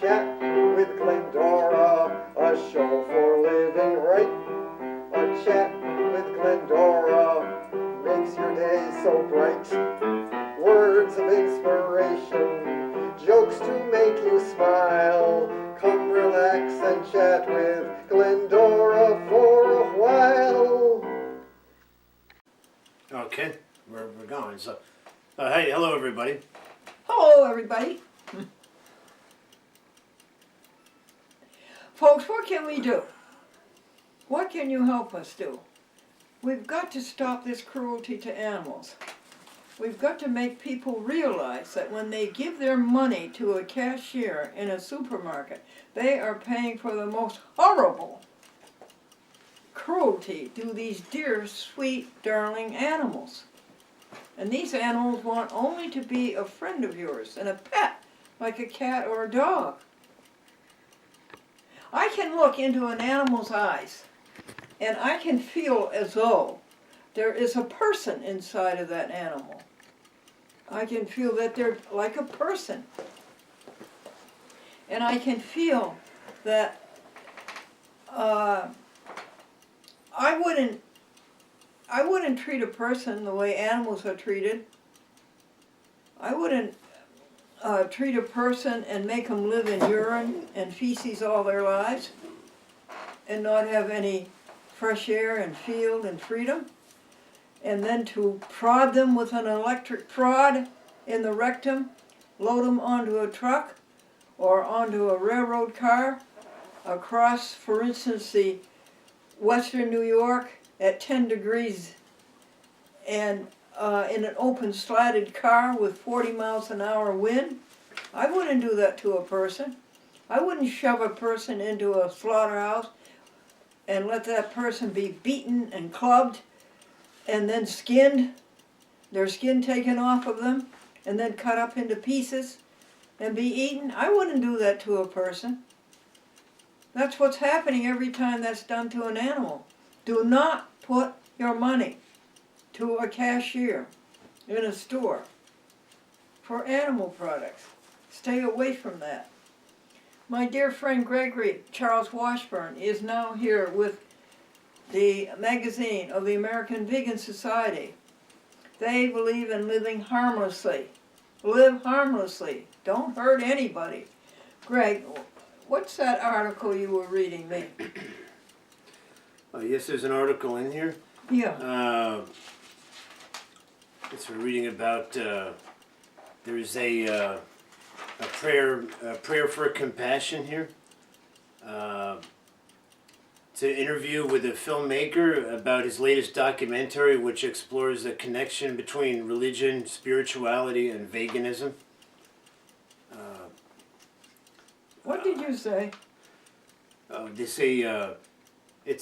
chat with Glendora, a show for living right. A chat with Glendora makes your day so bright. Words of inspiration, jokes to make you smile. Come relax and chat with Glendora for a while. Okay, we're going. So, hey, hello everybody. Hello, everybody. Folks, what can we do? What can you help us do? We've got to stop this cruelty to animals. We've got to make people realize that when they give their money to a cashier in a supermarket, they are paying for the most horrible cruelty to these dear, sweet, darling animals. And these animals want only to be a friend of yours and a pet, like a cat or a dog. I can look into an animal's eyes and I can feel as though there is a person inside of that animal. I can feel that they're like a person. And I can feel that I wouldn't treat a person the way animals are treated. I wouldn't treat a person and make them live in urine and feces all their lives and not have any fresh air and field and freedom. And then to prod them with an electric prod in the rectum, load them onto a truck or onto a railroad car across, for instance, the western New York at 10 degrees and in an open slatted car with 40 miles an hour wind. I wouldn't do that to a person. I wouldn't shove a person into a slaughterhouse and let that person be beaten and clubbed and then skinned, their skin taken off of them, and then cut up into pieces and be eaten. I wouldn't do that to a person. That's what's happening every time that's done to an animal. Do not put your money to a cashier in a store for animal products. Stay away from that. My dear friend Gregory Charles Washburn is now here with the magazine of the American Vegan Society. They believe in living harmlessly. Live harmlessly. Don't hurt anybody. Greg, what's that article you were reading me? Yes, there's an article in here. Yeah. It's reading about there's a prayer for compassion here. It's an interview with a filmmaker about his latest documentary, which explores the connection between religion, spirituality, and veganism. What did you say? It's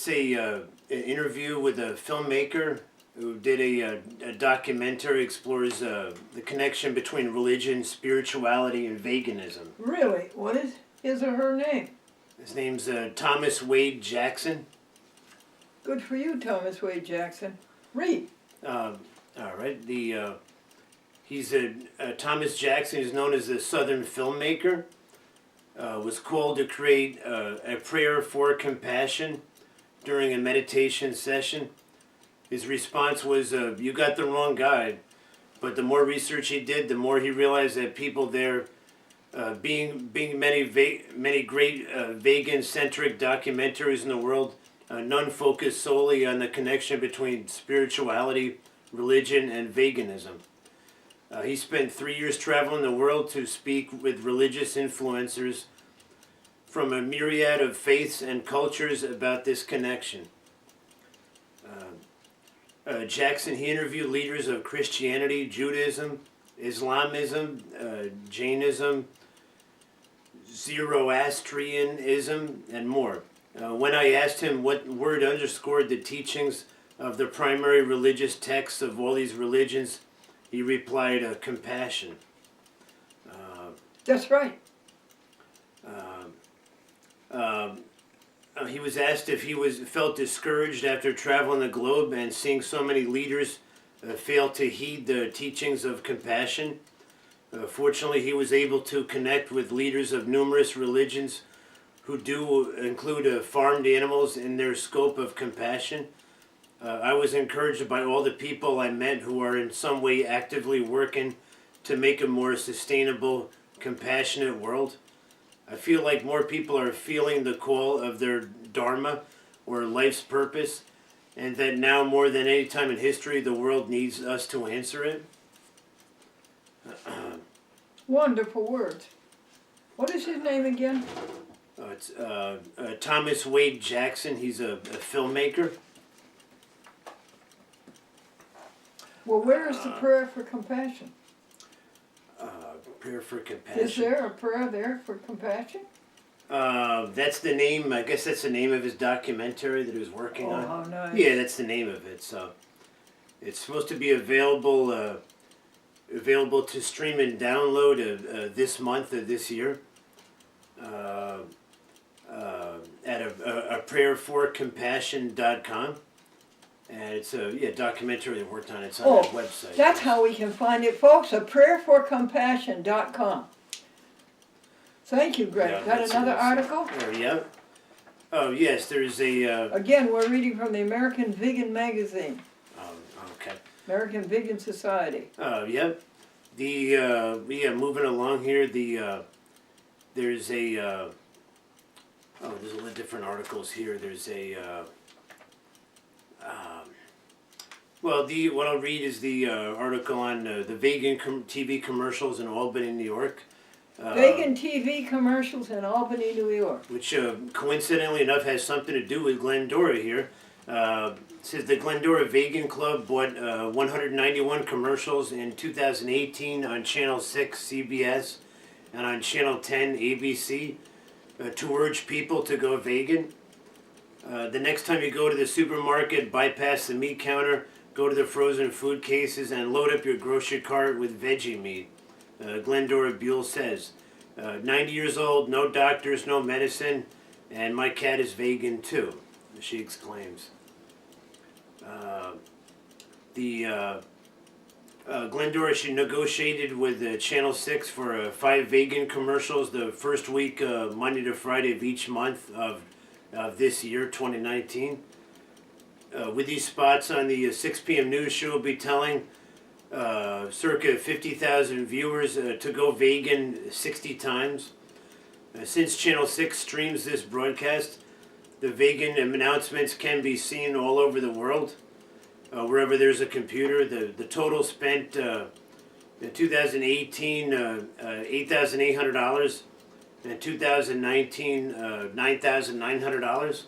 an interview with a filmmaker who did a documentary, explores the connection between religion, spirituality, and veganism. Really? What is his or her name? His name's Thomas Wade Jackson. Good for you, Thomas Wade Jackson. Read. All right. Thomas Jackson is known as the Southern filmmaker. Was called to create a prayer for compassion during a meditation session. His response was, "You got the wrong guy." But the more research he did, the more he realized that people there, being many great vegan-centric documentaries in the world, none focus solely on the connection between spirituality, religion, and veganism. He spent 3 years traveling the world to speak with religious influencers from a myriad of faiths and cultures about this connection. Jackson, he interviewed leaders of Christianity, Judaism, Islamism, Jainism, Zoroastrianism, and more. When I asked him what word underscored the teachings of the primary religious texts of all these religions, he replied, compassion. That's right. He was asked if he felt discouraged after traveling the globe and seeing so many leaders fail to heed the teachings of compassion. Fortunately, he was able to connect with leaders of numerous religions who do include farmed animals in their scope of compassion. I was encouraged by all the people I met who are in some way actively working to make a more sustainable, compassionate world. I feel like more people are feeling the call of their dharma or life's purpose, and that now more than any time in history the world needs us to answer it. Wonderful words. What is his name again? It's Thomas Wade Jackson. He's a filmmaker. Well, where is the prayer for compassion? Prayer for compassion. Is there a prayer there for compassion? That's the name. I guess that's the name of his documentary that he was working on. Oh, how nice. Yeah, that's the name of it. So it's supposed to be available to stream and download this month of this year. At a prayerforcompassion.com. And it's a documentary they worked on. It's on that website. That's how we can find it, folks, a prayerforcompassion.com. Thank you, Greg. Yeah, Got another article? Yeah. Oh, yes, there's a... Again, we're reading from the American Vegan Magazine. Okay. American Vegan Society. Yep. Moving along here, there's a... there's a lot of different articles here. There's a... what I'll read is the article on the vegan TV commercials in Albany, New York. Vegan TV commercials in Albany, New York. Which coincidentally enough has something to do with Glendora here. It says the Glendora Vegan Club bought 191 commercials in 2018 on Channel 6 CBS and on Channel 10 ABC to urge people to go vegan. The next time you go to the supermarket, bypass the meat counter, go to the frozen food cases, and load up your grocery cart with veggie meat. Glendora Buell says, 90 years old, no doctors, no medicine, and my cat is vegan too, she exclaims. Glendora, she negotiated with Channel 6 for 5 vegan commercials the first week, Monday to Friday of each month of this year, 2019. With these spots on the 6 p.m. news show, will be telling circa 50,000 viewers to go vegan 60 times. Since Channel 6 streams this broadcast, the vegan announcements can be seen all over the world, wherever there's a computer. The total spent in 2018, $8,800. In 2019, $9,900.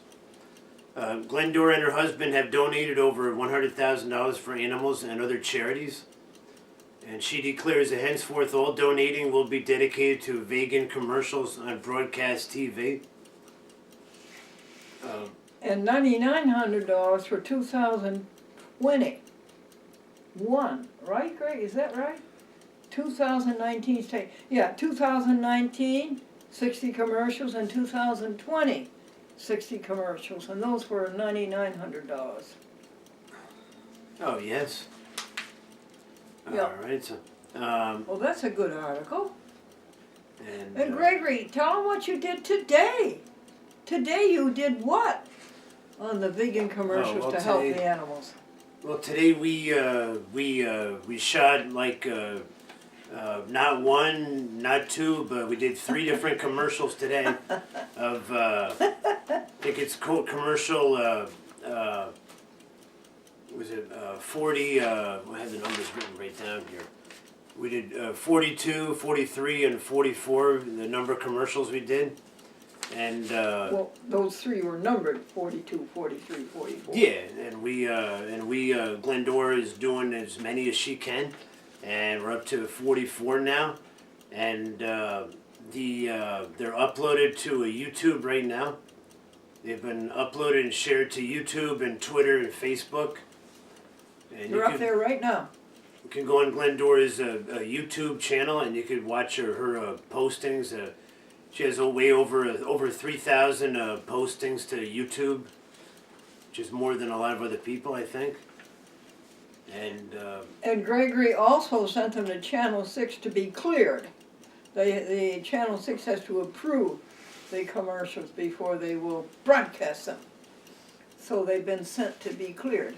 Glendora and her husband have donated over $100,000 for animals and other charities. And she declares that henceforth all donating will be dedicated to vegan commercials on broadcast TV. And $9,900 for 2021, right, Greg? Is that right? 2019 state. Yeah, 2019, 60 commercials, and 2020, 60 commercials, and those were $9,900. Oh, yes. Yeah. All right. So, Well, that's a good article. and Gregory, tell them what you did today. Today you did what on the vegan commercials to help the animals? well, today we shot like not one, not two, but we did 3 different commercials today of I think it's called commercial. Was it 40? I have the numbers written right down here. We did 42, 43, and 44. The number of commercials we did. And Well, those 3 were numbered, 42, 43, 44. yeah, and we Glendora is doing as many as she can, and we're up to 44 now, and they're uploaded to a YouTube right now. They've been uploaded and shared to YouTube and Twitter and Facebook. And You're up there right now. You can go on Glendora's YouTube channel and you could watch her postings. She has way over 3,000 postings to YouTube, which is more than a lot of other people, I think. And Gregory also sent them to Channel 6 to be cleared. The Channel 6 has to approve the commercials before they will broadcast them. So they've been sent to be cleared.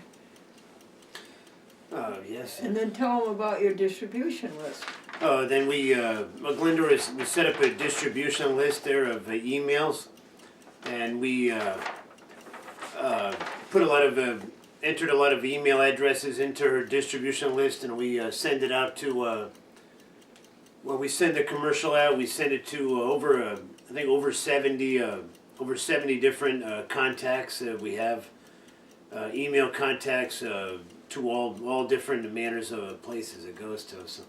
Yes. And then tell them about your distribution list. Then Glendora, we set up a distribution list there of emails, and we put a lot of entered a lot of email addresses into her distribution list, and we send it out to. When we send the commercial out, we send it to over 70 different contacts that we have, email contacts to all different manners of places it goes to. So.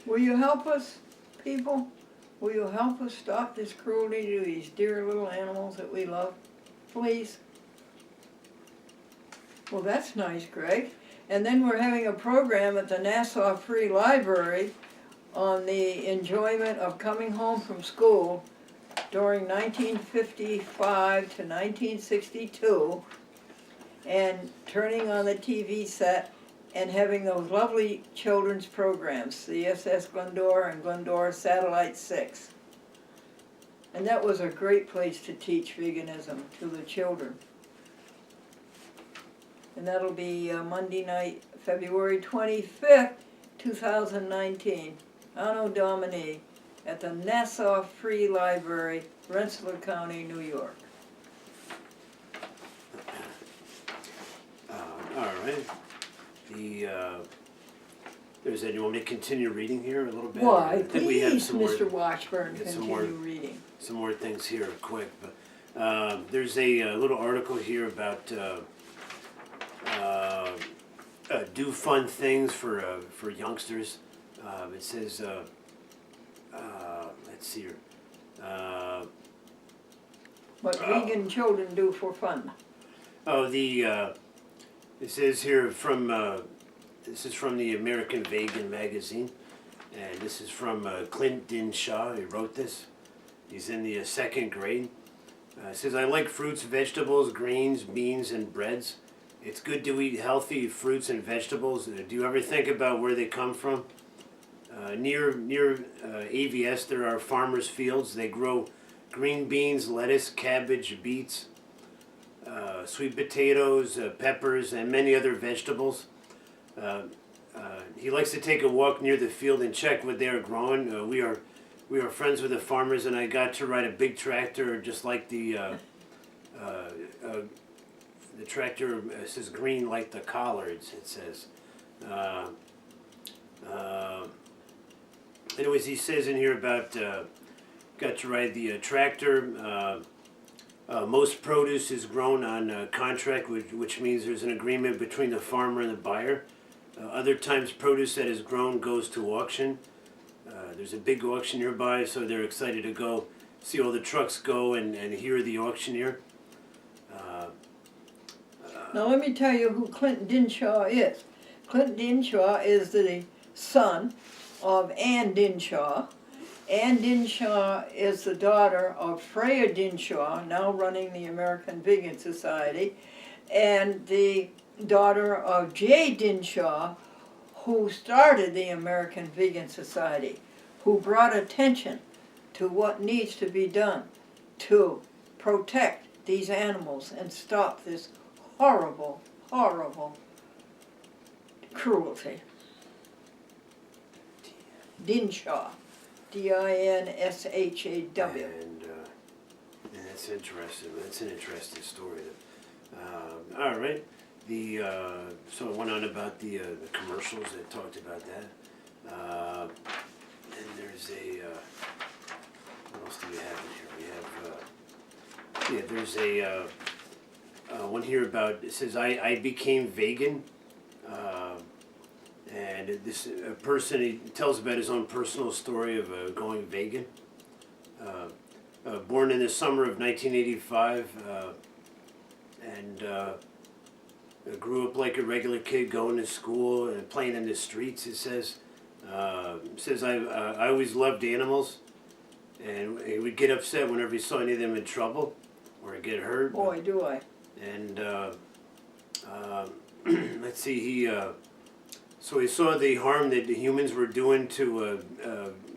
Will you help us, people? Will you help us stop this cruelty to these dear little animals that we love? Please? Well, that's nice, Greg. And then we're having a program at the Nassau Free Library on the enjoyment of coming home from school during 1955 to 1962 and turning on the TV set and having those lovely children's programs, the SS Glendora and Glendora Satellite 6. And that was a great place to teach veganism to the children. And that'll be Monday night, February 25th, 2019, Anno Domini, at the Nassau Free Library, Rensselaer County, New York. All right. There's any, you want me to continue reading here a little bit? Why, I think we have please, some more, Mr. Washburn, get some continue more- reading. some more things here quick. But there's a little article here about do fun things for youngsters. It says, let's see here. What vegan children do for fun. It says here from, this is from the American Vegan magazine, and this is from Clint Dinshaw. He wrote this. He's in the second grade. It says, I like fruits, vegetables, grains, beans, and breads. It's good to eat healthy fruits and vegetables. Do you ever think about where they come from? Near AVS, there are farmers' fields. They grow green beans, lettuce, cabbage, beets, sweet potatoes, peppers, and many other vegetables. He likes to take a walk near the field and check what they are growing. We are friends with the farmers, and I got to ride a big tractor, just like the tractor says green like the collards. It says. Anyways, he says in here about got to ride the tractor. Most produce is grown on contract, which means there's an agreement between the farmer and the buyer. Other times, produce that is grown goes to auction. There's a big auction nearby, so they're excited to go see all the trucks go and hear the auctioneer. Now let me tell you who Clint Dinshaw is. Clint Dinshaw is the son of Ann Dinshaw. Ann Dinshaw is the daughter of Freya Dinshaw, now running the American Vegan Society, and the daughter of Jay Dinshaw, who started the American Vegan Society, who brought attention to what needs to be done to protect these animals and stop this horrible, horrible cruelty. Dinshaw. Dinshaw. And that's interesting. That's an interesting story. All right. So I went on about the commercials. I talked about that. And there's what else do we have in here? We have there's one here about, it says I became vegan. And this person, he tells about his own personal story of going vegan. Born in the summer of 1985, and grew up like a regular kid, going to school and playing in the streets. It says, I always loved animals, and he would get upset whenever he saw any of them in trouble or get hurt. Boy, do I. And let's see, so he saw the harm that the humans were doing to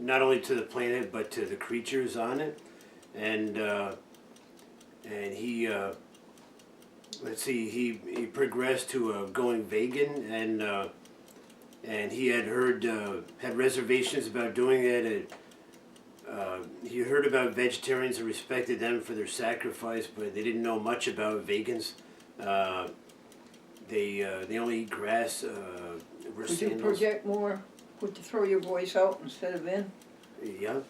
not only to the planet but to the creatures on it, and he let's see, he progressed to going vegan, and he had heard had reservations about doing it. He heard about vegetarians and respected them for their sacrifice, but they didn't know much about vegans. They only eat grass. Would you project more? Throw your voice out instead of in? Yeah.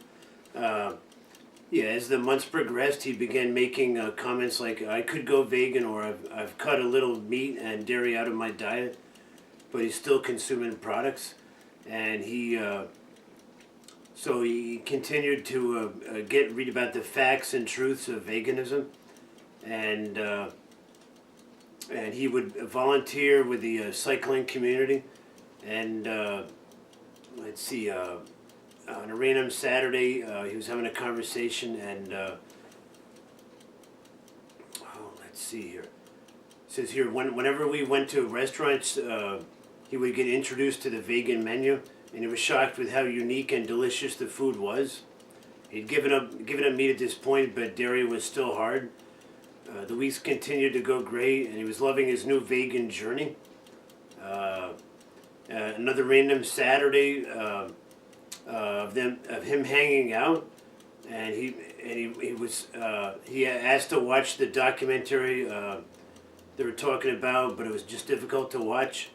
Yeah, as the months progressed, he began making comments like, I could go vegan, or I've cut a little meat and dairy out of my diet, but he's still consuming products. And so he continued to read about the facts and truths of veganism, and he would volunteer with the cycling community, and let's see, on a random Saturday, he was having a conversation, and let's see here. It says here, whenever we went to restaurants, he would get introduced to the vegan menu, and he was shocked with how unique and delicious the food was. He'd given up meat at this point, but dairy was still hard. The weeks continued to go great, and he was loving his new vegan journey. Another random Saturday of him hanging out, and he asked to watch the documentary they were talking about, but it was just difficult to watch.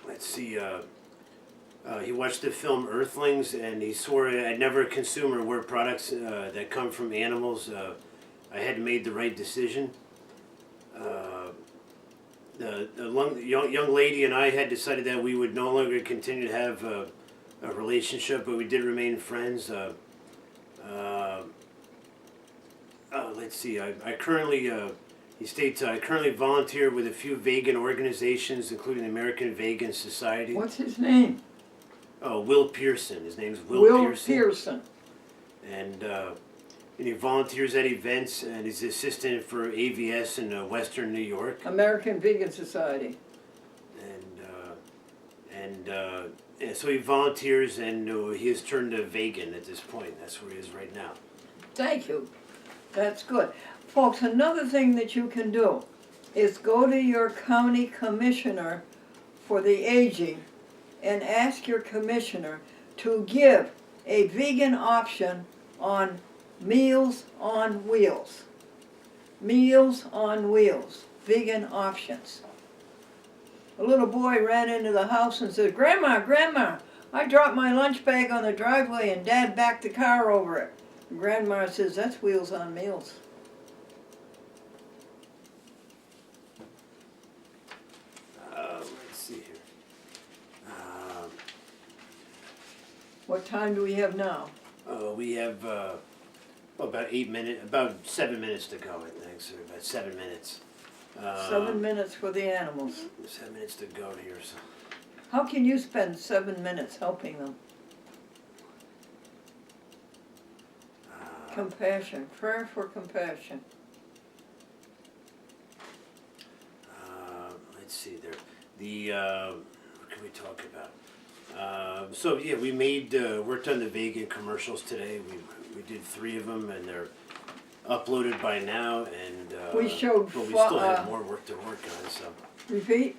Let's see. He watched the film Earthlings, and he swore I'd never consume or wear products that come from animals. I had made the right decision. The young lady and I had decided that we would no longer continue to have a relationship, but we did remain friends. Let's see. I currently, he states, I currently volunteer with a few vegan organizations, including the American Vegan Society. What's his name? Oh, Will Pearson. His name's Will Pearson. And he volunteers at events, and he's assistant for AVS in Western New York. American Vegan Society. And so he volunteers, and he has turned vegan at this point. That's where he is right now. Thank you. That's good. Folks, another thing that you can do is go to your county commissioner for the aging and ask your commissioner to give a vegan option on Meals on Wheels. Meals on Wheels. Vegan options. A little boy ran into the house and said, Grandma, Grandma, I dropped my lunch bag on the driveway and Dad backed the car over it. And Grandma says, that's Wheels on Meals. Let's see here. What time do we have now? We have about 7 minutes to go, I think, so about 7 minutes. 7 minutes for the animals. 7 minutes to go here. So. How can you spend 7 minutes helping them? Compassion, prayer for compassion. Let's see there. What can we talk about? So yeah, we worked on the vegan commercials today. We did 3 of them, and they're uploaded by now. And we showed. but we still have more work to work on. So. Repeat.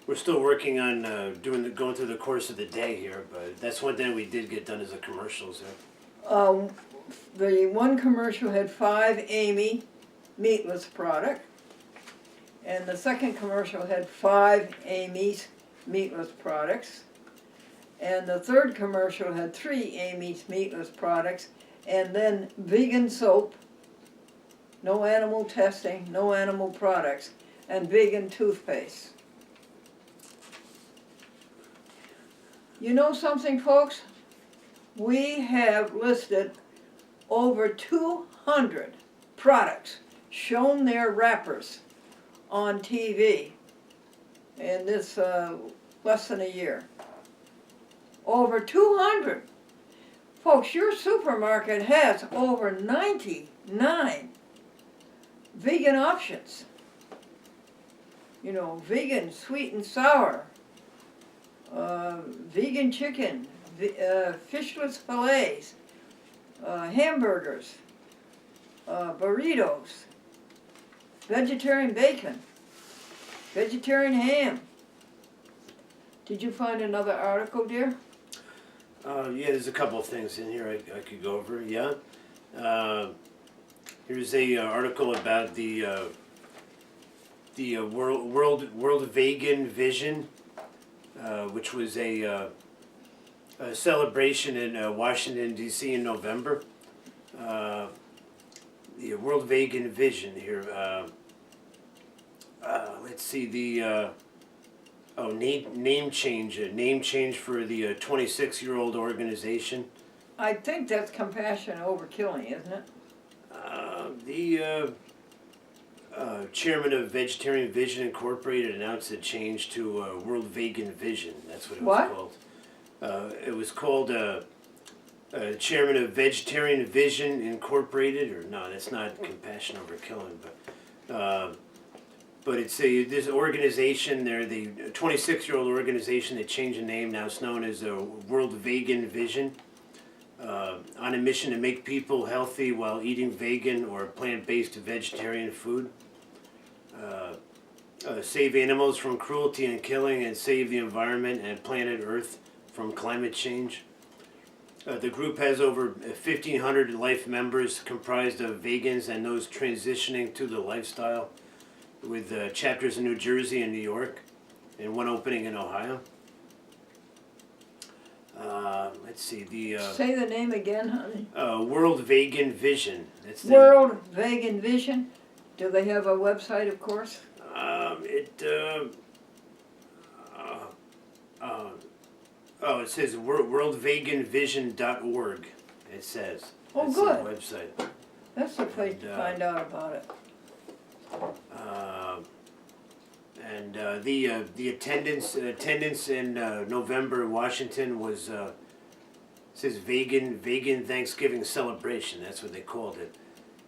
We're still working on going through the course of the day here, but that's one thing we did get done is the commercials. Yeah. The one commercial had 5 Amy meatless product, and the second commercial had 5 Amy's meatless products, and the third commercial had 3 Amy's meatless products, and then vegan soap, no animal testing, no animal products, and vegan toothpaste. You know something, folks? We have listed over 200 products, shown their wrappers on TV in this less than a year. Over 200. Folks, your supermarket has over 99 vegan options. You know, vegan, sweet and sour, vegan chicken, fishless fillets, hamburgers, burritos, vegetarian bacon, vegetarian ham. Did you find another article, dear? Yeah, there's a couple of things in here I could go over. Yeah, here's a article about the World Vegan Vision, which was a celebration in Washington D.C. in November. The World Vegan Vision here. Let's see the. Name change for the 26-year-old organization. I think that's compassion over killing, isn't it? The chairman of Vegetarian Vision Incorporated announced a change to World Vegan Vision. That's what it was called. It was called chairman of Vegetarian Vision Incorporated, or no, that's not compassion over killing, but it's this organization. They're the 26-year-old organization that changed the name. Now it's known as World Vegan Vision. On a mission to make people healthy while eating vegan or plant-based vegetarian food. Save animals from cruelty and killing, and save the environment and planet Earth from climate change. The group has over 1,500 life members comprised of vegans and those transitioning to the lifestyle, with chapters in New Jersey and New York, and one opening in Ohio. Let's see, Say the name again, honey. World Vegan Vision. That's the, World Vegan Vision. Do they have a website, of course? It says worldveganvision.org. It says. Oh, That's good. the website. That's the place to find out about it. The attendance in November, Washington was says vegan Thanksgiving celebration. That's what they called it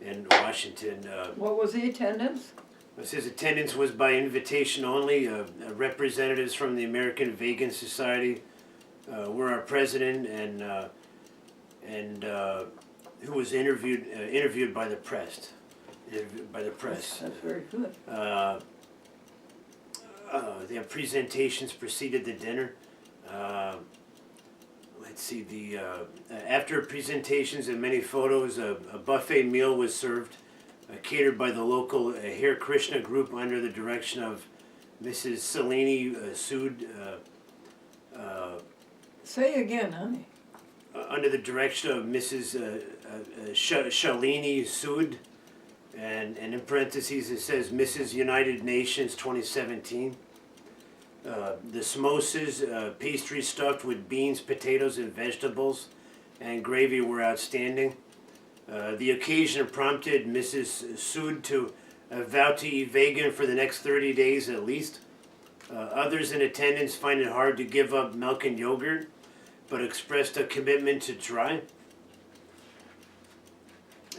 in Washington. What was the attendance? It says attendance was by invitation only. Representatives from the American Vegan Society were our president and who was interviewed by the press. That's very good. The presentations preceded the dinner. Let's see, after presentations and many photos, a buffet meal was served, catered by the local Hare Krishna group under the direction of Mrs. Salini Sood. Say again, honey. Under the direction of Mrs. Shalini Sood. And in parentheses it says Mrs. United Nations 2017. The samosas, pastry stuffed with beans, potatoes, and vegetables, and gravy were outstanding. The occasion prompted Mrs. Sood to vow to eat vegan for the next 30 days at least. Others in attendance find it hard to give up milk and yogurt, but expressed a commitment to try.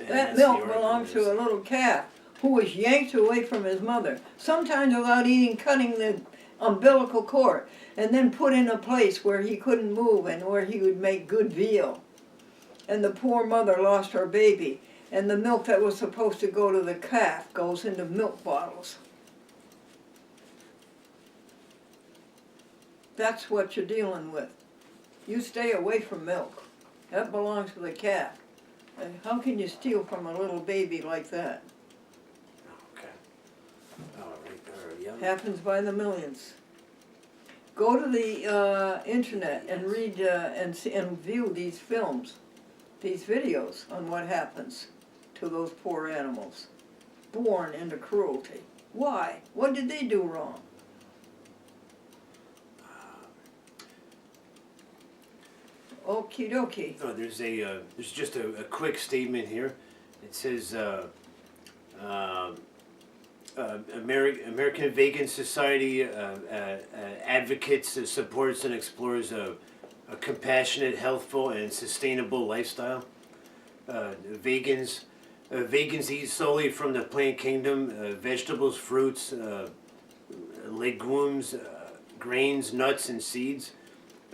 That milk belonged to a little calf who was yanked away from his mother, sometimes without cutting the umbilical cord, and then put in a place where he couldn't move and where he would make good veal. And the poor mother lost her baby, and the milk that was supposed to go to the calf goes into milk bottles. That's what you're dealing with. You stay away from milk. That belongs to the calf. And how can you steal from a little baby like that? Okay. All right. Yeah. Happens by the millions. Go to the internet and read and view these films, these videos on what happens to those poor animals born into cruelty. Why? What did they do wrong? Okie dokie. Oh, there's just a quick statement here. It says American Vegan Society advocates, supports, and explores a compassionate, healthful, and sustainable lifestyle. Vegans eat solely from the plant kingdom, vegetables, fruits, legumes, grains, nuts, and seeds.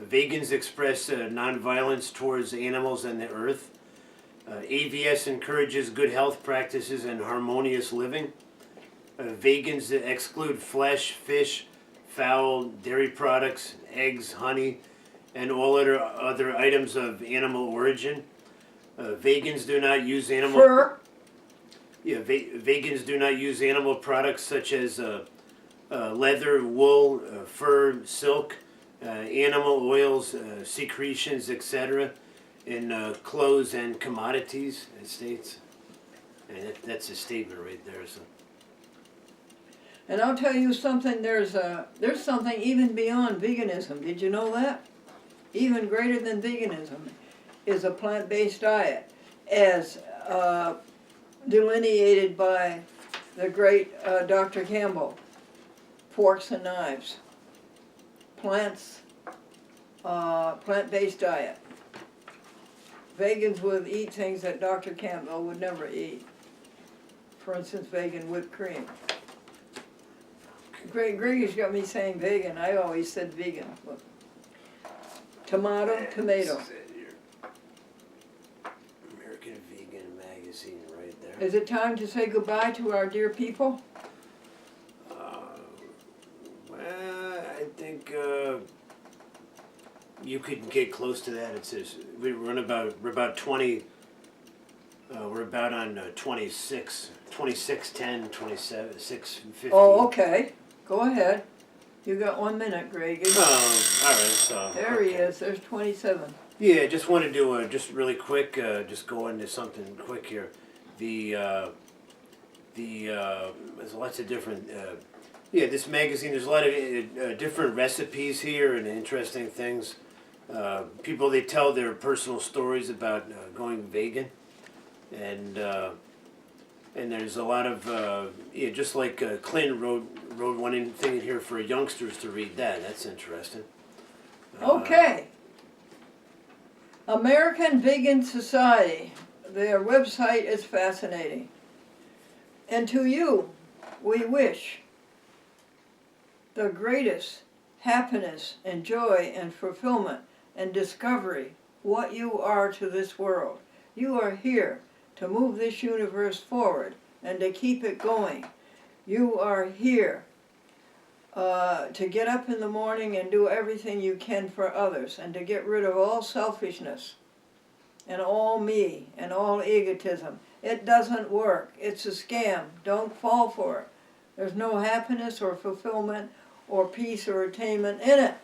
Vegans express nonviolence towards animals and the earth. AVS encourages good health practices and harmonious living. Vegans exclude flesh, fish, fowl, dairy products, eggs, honey, and all other items of animal origin. Vegans do not use animal Fur. Yeah, vegans do not use animal products such as leather, wool, fur, silk, animal oils, secretions, etc. in clothes and commodities, it states. And that's a statement right there. So. And I'll tell you something, there's something even beyond veganism. Did you know that? Even greater than veganism is a plant-based diet, as delineated by the great Dr. Campbell. Forks and knives. Plants, plant-based diet. Vegans would eat things that Dr. Campbell would never eat. For instance, vegan whipped cream. Greggy's got me saying vegan. I always said vegan. Look. Tomato, tomato. American Vegan Magazine right there. Is it time to say goodbye to our dear people? Well, I think you could get close to that. It says we're about 20. We're about on 26, 10, 27, 6, 15. Oh, okay. Go ahead. You got 1 minute, Greggy. Oh, all right. So There he is. There's 27. Yeah, just want to do just really quick. Just go into something quick here. There's lots of different. This magazine. There's a lot of different recipes here and interesting things. People, they tell their personal stories about going vegan, and there's a lot of just like Clint wrote one thing in here for youngsters to read. That's interesting. Okay. American Vegan Society. Their website is fascinating. And to you, we wish the greatest happiness and joy and fulfillment and discovery what you are to this world. You are here to move this universe forward and to keep it going. You are here to get up in the morning and do everything you can for others and to get rid of all selfishness and all me and all egotism. It doesn't work. It's a scam. Don't fall for it. There's no happiness or fulfillment or peace or attainment in it.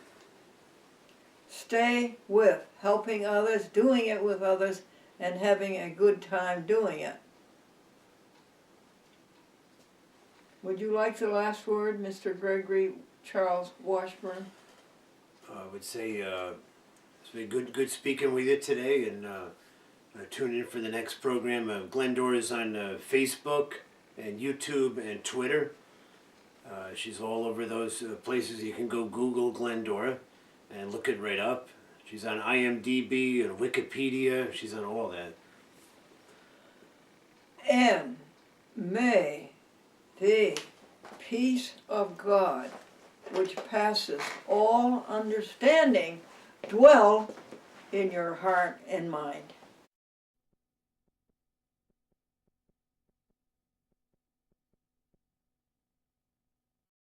Stay with helping others, doing it with others, and having a good time doing it. Would you like the last word, Mr. Gregory Charles Washburn? I would say it's been good speaking with you today, and tune in for the next program. Glendora is on Facebook and YouTube and Twitter. She's all over those places. You can go Google Glendora and look it right up. She's on IMDb and Wikipedia. She's on all that. And may the peace of God, which passes all understanding, dwell in your heart and mind.